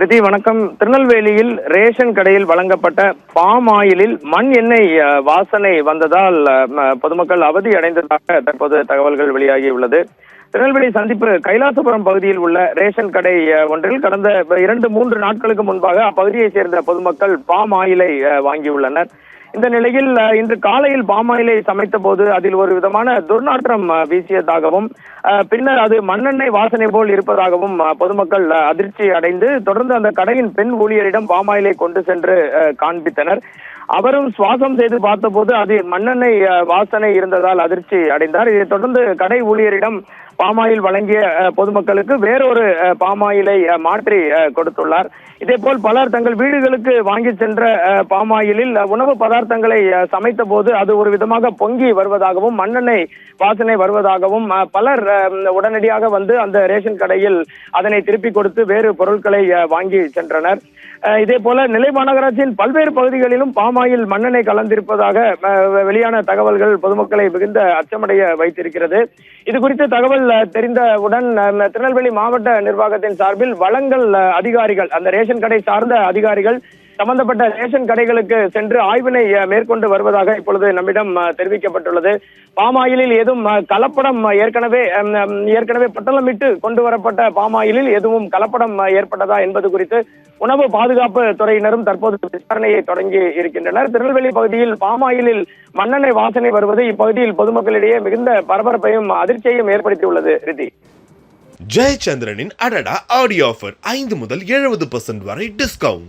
ரிதி வணக்கம். திருநெல்வேலியில் ரேஷன் கடையில் வழங்கப்பட்ட பாம் ஆயிலில் மண் எண்ணெய் வாசனை வந்ததால் பொதுமக்கள் அவதி அடைந்ததாக தற்போது தகவல்கள் வெளியாகியுள்ளது. திருநெல்வேலி சந்திப்பு கைலாசபுரம் பகுதியில் உள்ள ரேஷன் கடை ஒன்றில் கடந்த 2-3 நாட்களுக்கு முன்பாக அப்பகுதியைச் சேர்ந்த பொதுமக்கள் பாம் ஆயிலை வாங்கியுள்ளனர். இந்த நிலையில் இன்று காலையில் பாமாயிலை சமைத்த போது அதில் ஒரு விதமான துர்நாற்றம் வீசியதாகவும் பின்னர் அது மண்ணெண்ணெய் வாசனை போல் இருப்பதாகவும் பொதுமக்கள் அதிர்ச்சி அடைந்து தொடர்ந்து அந்த கடையின் பெண் ஊழியரிடம் பாமாயிலை கொண்டு சென்று காண்பித்தனர். அவரும் சுவாசம் செய்து பார்த்தபோது அது மண்ணெண்ணெய் வாசனை இருந்ததால் அதிர்ச்சி அடைந்தார். இதைத் தொடர்ந்து கடை ஊழியரிடம் பாமாயில் வழங்கிய பொதுமக்களுக்கு வேறொரு பாமாயிலை மாற்றி கொடுத்துள்ளார். இதே போல் பலர் தங்கள் வீடுகளுக்கு வாங்கி சென்ற பாமாயிலில் உணவு பதார்த்தங்களை சமைத்த போது அது ஒரு விதமாக பொங்கி வருவதாகவும் மண்ணெண்ணெய் வாசனை வருவதாகவும் பலர் உடனடியாக வந்து அந்த ரேஷன் கடையில் அதனை திருப்பி கொடுத்து வேறு பொருட்களை வாங்கி சென்றனர். இதே போல நெல்லை மாநகராட்சியின் பல்வேறு பகுதிகளிலும் பாமாயில் மண்ணெண்ணெய் கலந்திருப்பதாக வெளியான தகவல்கள் பொதுமக்களை மிகுந்த அச்சமடைய வைத்திருக்கிறது. இது குறித்த தகவல் தெரிந்தவுடன் திருநெல்வேலி மாவட்ட நிர்வாகத்தின் சார்பில் வழங்கல் அதிகாரிகள், அந்த ரேஷன் கடை சார்ந்த அதிகாரிகள் சம்பந்தப்பட்ட ரேஷன் கடைகளுக்கு சென்று ஆய்வினை மேற்கொண்டு வருவதாக இப்பொழுது நம்மிடம் தெரிவிக்கப்பட்டுள்ளது. பாமாயிலில் ஏதும் கலப்படம் ஏற்கனவே பட்டலமிட்டு கொண்டு வரப்பட்ட பாமாயிலில் எதுவும் கலப்படம் ஏற்பட்டதா என்பது குறித்து உணவு பாதுகாப்பு துறையினரும் தற்போது விசாரணையை தொடங்கி இருக்கின்றனர். திருநெல்வேலி பகுதியில் பாமாயிலில் மண்ணெண்ணெய் வாசனை வருவது இப்பகுதியில் பொதுமக்களிடையே மிகுந்த பரபரப்பையும் அதிர்ச்சியையும் ஏற்படுத்தியுள்ளது. ரிதி, ஜெயச்சந்திரனின் அடடா ஆடியோ ஆஃபர் 5 முதல் 70% வரை டிஸ்கவுண்ட்.